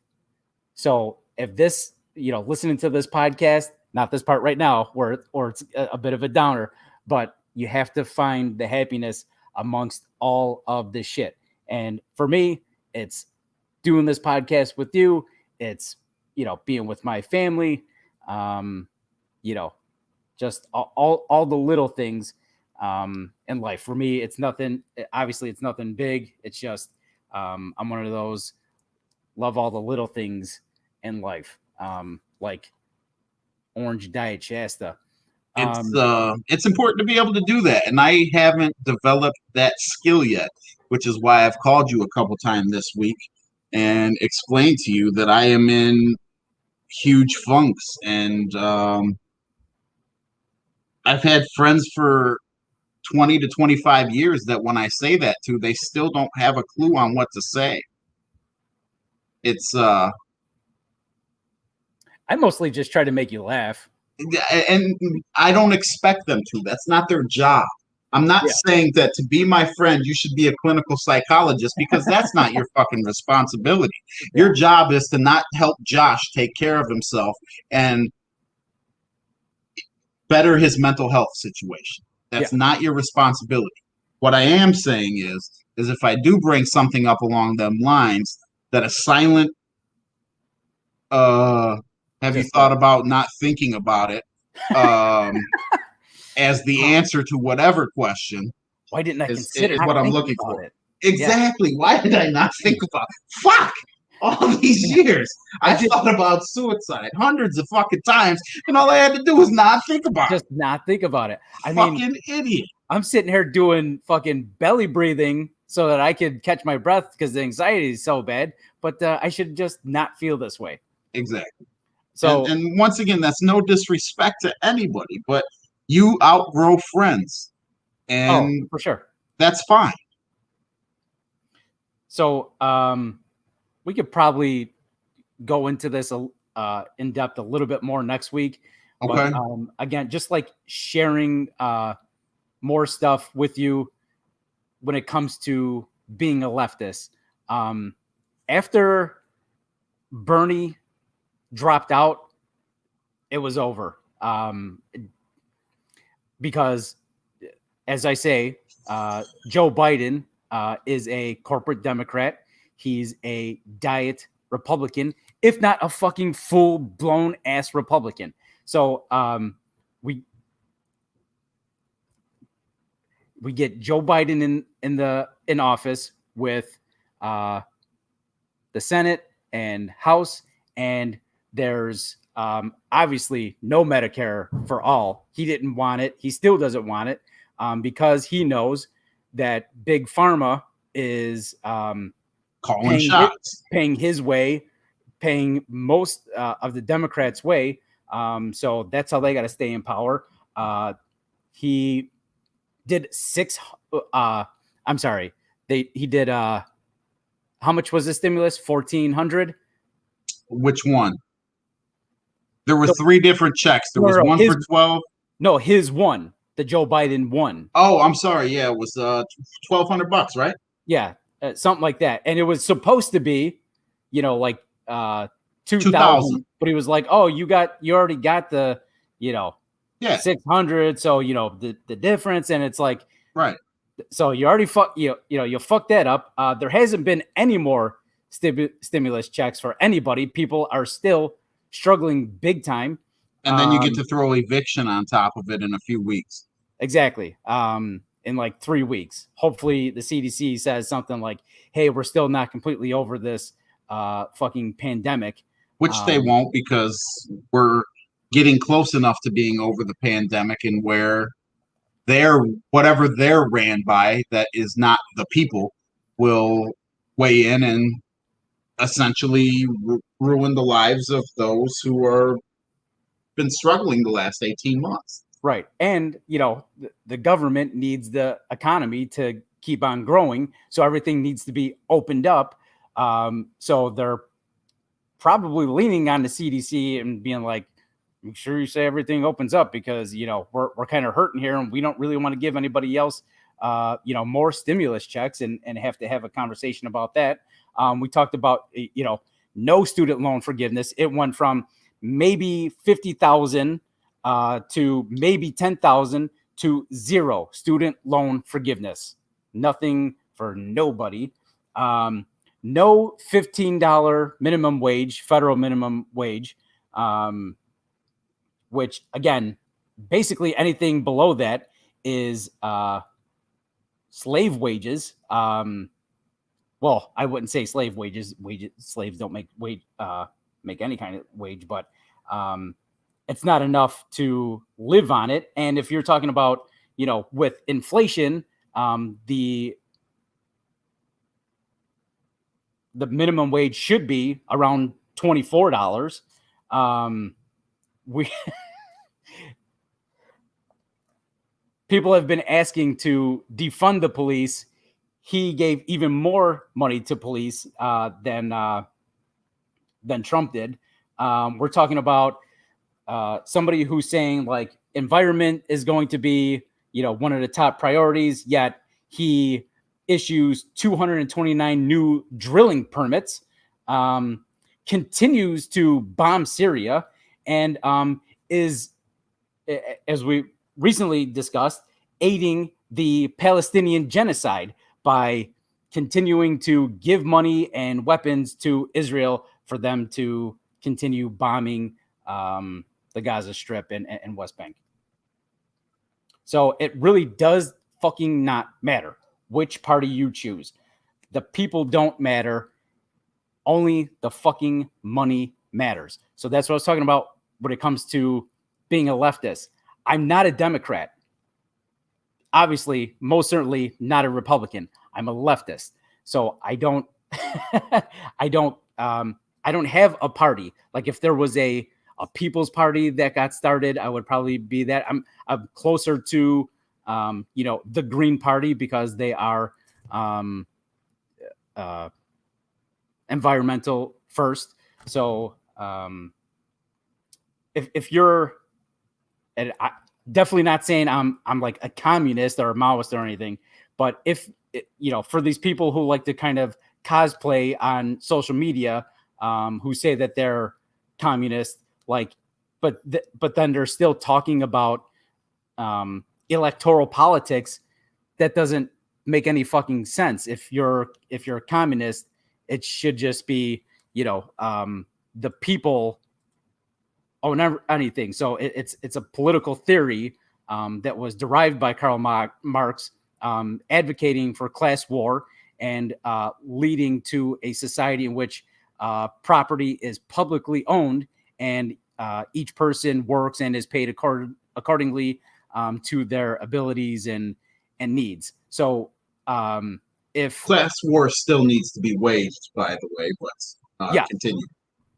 So if this, listening to this podcast, not this part right now where it's a bit of a downer, but you have to find the happiness amongst all of this shit. And for me, it's doing this podcast with you. It's, being with my family, just all the little things in life. For me, it's nothing. Obviously, it's nothing big. It's just I'm one of those love all the little things in life, like orange diet Shasta. It's important to be able to do that, and I haven't developed that skill yet, which is why I've called you a couple times this week and explained to you that I am in huge funks, and I've had friends for 20 to 25 years that when I say that to, they still don't have a clue on what to say. It's I mostly just try to make you laugh. and I don't expect them to. That's not their job. I'm not saying that to be my friend, you should be a clinical psychologist, because that's not your fucking responsibility. Your job is to not help Josh take care of himself and better his mental health situation. That's not your responsibility. What I am saying is if I do bring something up along them lines, that a silent, have you thought about not thinking about it, as the answer to whatever question. Why didn't I consider is what I'm looking for? It? Exactly. Yeah. Why did I not think about it? Fuck! All these years, I thought about suicide hundreds of fucking times, and all I had to do was not think about it. Just not think about it. I fucking mean, idiot. I'm sitting here doing fucking belly breathing so that I could catch my breath because the anxiety is so bad, but I should just not feel this way. Exactly. So, and once again, that's no disrespect to anybody, but you outgrow friends, and for sure, that's fine. So, we could probably go into this in depth a little bit more next week. Okay. But, again, just like sharing more stuff with you when it comes to being a leftist. After Bernie dropped out, it was over. Because, as I say, Joe Biden is a corporate Democrat. He's a diet Republican, if not a fucking full-blown ass Republican. So we get Joe Biden in office with the Senate and House, and there's obviously no Medicare for all. He didn't want it. He still doesn't want it because he knows that Big Pharma is calling shots, paying his way, paying most of the Democrats' way. So that's how they got to stay in power. He did he did how much was the stimulus? 1,400. Which one? There were three different checks. There was one for 12. No, his one. The Joe Biden one. Oh, I'm sorry. Yeah, it was $1,200, right? Yeah, something like that. And it was supposed to be, like 2,000. But he was like, "Oh, you already got the, 600. So the difference." And it's like, right. So you already you fucked that up. There hasn't been any more stimulus checks for anybody. People are still struggling big time. And then you get to throw eviction on top of it in a few weeks. Exactly. In like 3 weeks. Hopefully the CDC says something like, "Hey, we're still not completely over this fucking pandemic." Which they won't, because we're getting close enough to being over the pandemic, and where whatever they're ran by that is not the people will weigh in and essentially ruin the lives of those who are been struggling the last 18 months. Right. And, the government needs the economy to keep on growing. So everything needs to be opened up. So they're probably leaning on the CDC and being like, "Make sure you say everything opens up, because, we're kind of hurting here, and we don't really want to give anybody else, more stimulus checks and have to have a conversation about that." We talked about, no student loan forgiveness. It went from maybe 50,000 to maybe 10,000 to zero student loan forgiveness. Nothing for nobody. No $15 minimum wage, federal minimum wage, which, again, basically anything below that is slave wages. Well, well, I wouldn't say slave wages. Slaves don't make any kind of wage, but it's not enough to live on it. And if you're talking about, with inflation, the minimum wage should be around $24. We people have been asking to defund the police. He gave even more money to police than Trump did. We're talking about somebody who's saying like environment is going to be, one of the top priorities, yet he issues 229 new drilling permits, continues to bomb Syria, and is, as we recently discussed, aiding the Palestinian genocide by continuing to give money and weapons to Israel for them to continue bombing the Gaza Strip and West Bank. So it really does fucking not matter which party you choose. The people don't matter. Only the fucking money matters. So that's what I was talking about when it comes to being a leftist. I'm not a Democrat. Obviously, most certainly not a Republican. I'm a leftist. So I don't I don't have a party. Like if there was a People's Party that got started, I would probably be that. I'm closer to the Green Party because they are environmental first. So if you're, and I definitely not saying I'm like a communist or a Maoist or anything, but if for these people who like to kind of cosplay on social media, who say that they're communist, like, but then they're still talking about electoral politics, that doesn't make any fucking sense. If you're a communist, it should just be the people own anything. So it's a political theory that was derived by Karl Marx, advocating for class war and leading to a society in which property is publicly owned and each person works and is paid accordingly to their abilities and needs. So if class war still needs to be waged, by the way, but continue.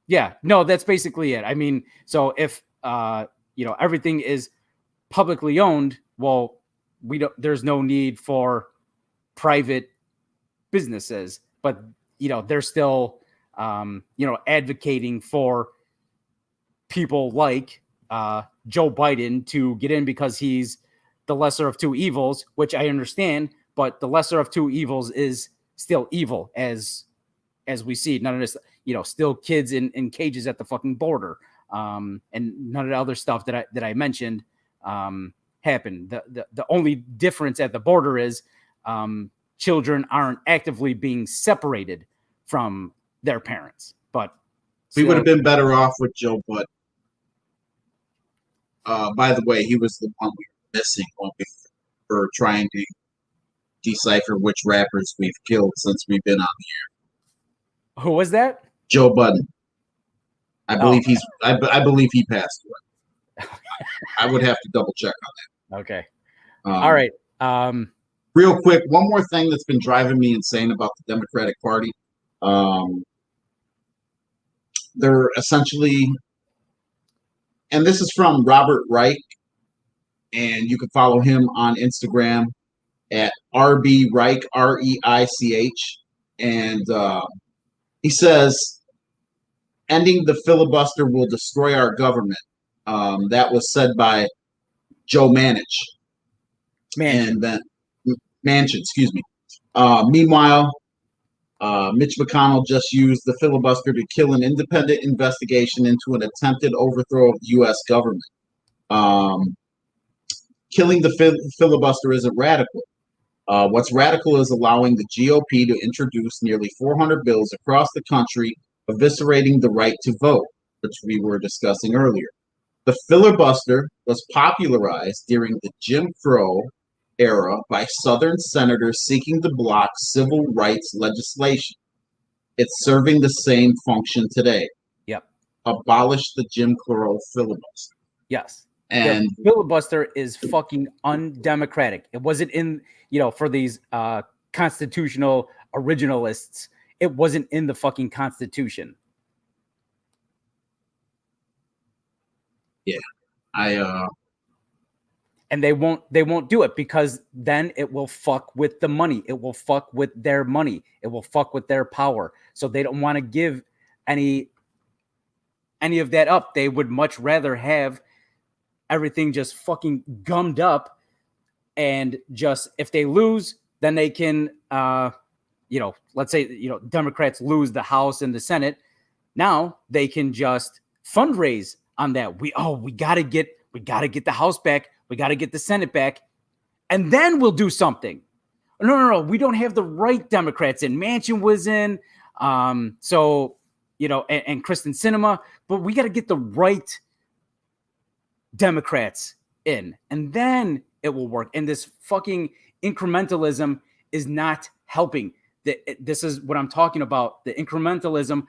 Yeah, no, that's basically it. I mean, so if everything is publicly owned, well, there's no need for private businesses, but they're still advocating for people like Joe Biden to get in because he's the lesser of two evils, which I understand, but the lesser of two evils is still evil as we see. None of this, still kids in cages at the fucking border, and none of the other stuff that I mentioned happened. The only difference at the border is children aren't actively being separated from their parents. But we would have been better off with Joe Budden. By the way, he was the one we were missing when we were trying to decipher which rappers we've killed since we've been on the air. Who was that? Joe Budden. I believe I believe he passed away. I would have to double check on that. Okay. All right. Real quick, one more thing that's been driving me insane about the Democratic Party. They're essentially, and this is from Robert Reich, and you can follow him on Instagram at RB Reich, REICH, and he says, ending the filibuster will destroy our government. That was said by Joe Manchin. And then Manchin, excuse me. Meanwhile, Mitch McConnell just used the filibuster to kill an independent investigation into an attempted overthrow of the U.S. government. Killing the filibuster isn't radical. What's radical is allowing the GOP to introduce nearly 400 bills across the country, eviscerating the right to vote, which we were discussing earlier. The filibuster was popularized during the Jim Crow era by Southern senators seeking to block civil rights legislation. It's serving the same function today. Yep. Abolish the Jim Crow filibuster. Yes. And the filibuster is fucking undemocratic. It wasn't in, for these constitutional originalists, it wasn't in the fucking Constitution. Yeah. And they won't do it because then it will fuck with the money. It will fuck with their money. It will fuck with their power. So they don't want to give any of that up. They would much rather have everything just fucking gummed up, and just if they lose, then they can let's say Democrats lose the House and the Senate. Now they can just fundraise on that. We gotta get the House back. We got to get the Senate back, and then we'll do something. No. We don't have the right Democrats in. Manchin was in, and Kristen Sinema, but we got to get the right Democrats in, and then it will work. And this fucking incrementalism is not helping. This is what I'm talking about. The incrementalism,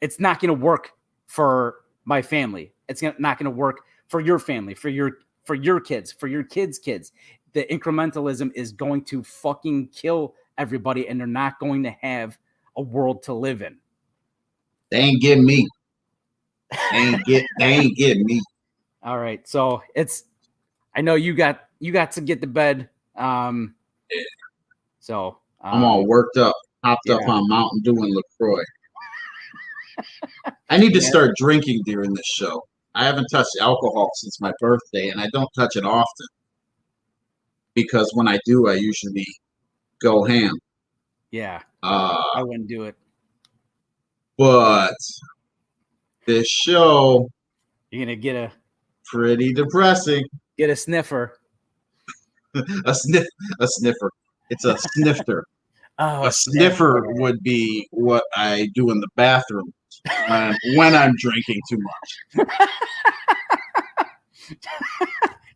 it's not going to work for my family. It's not going to work for your family, for your kids, for your kids' kids. The incrementalism is going to fucking kill everybody, and they're not going to have a world to live in. They ain't getting me. They ain't getting me. All right. So I know you got to get to bed. So I'm all worked up, hopped up on Mountain Dew and LaCroix. I need to start drinking during this show. I haven't touched alcohol since my birthday, and I don't touch it often because when I do, I usually go ham. Yeah, I wouldn't do it. But this show, you're gonna get pretty depressing. Get a sniffer. a sniffer. It's a snifter. Oh, a sniffer would be what I do in the bathroom when I'm drinking too much.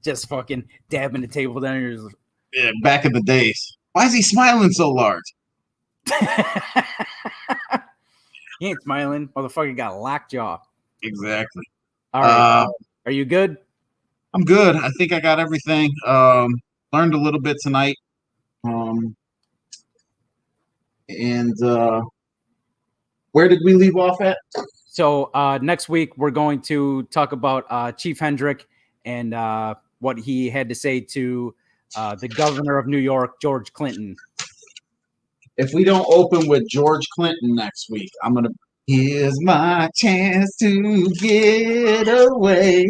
Just fucking dabbing the table down. Yeah, back in the days. Why is he smiling so large? He ain't smiling. Motherfucker got a lockjaw. Exactly. All right. Are you good? I'm good. I think I got everything. Learned a little bit tonight. Where did we leave off at? So next week we're going to talk about Chief Hendrick and what he had to say to the governor of New York, George Clinton. If we don't open with George Clinton next week, I'm gonna. Here's my chance to get away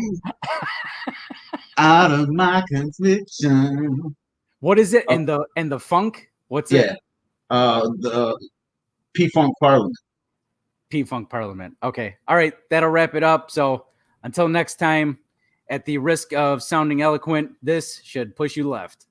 out of my conviction. What is it in the funk? What's it? The P-Funk Parliament. P-Funk Parliament. Okay. All right. That'll wrap it up. So until next time, at the risk of sounding eloquent, this should push you left.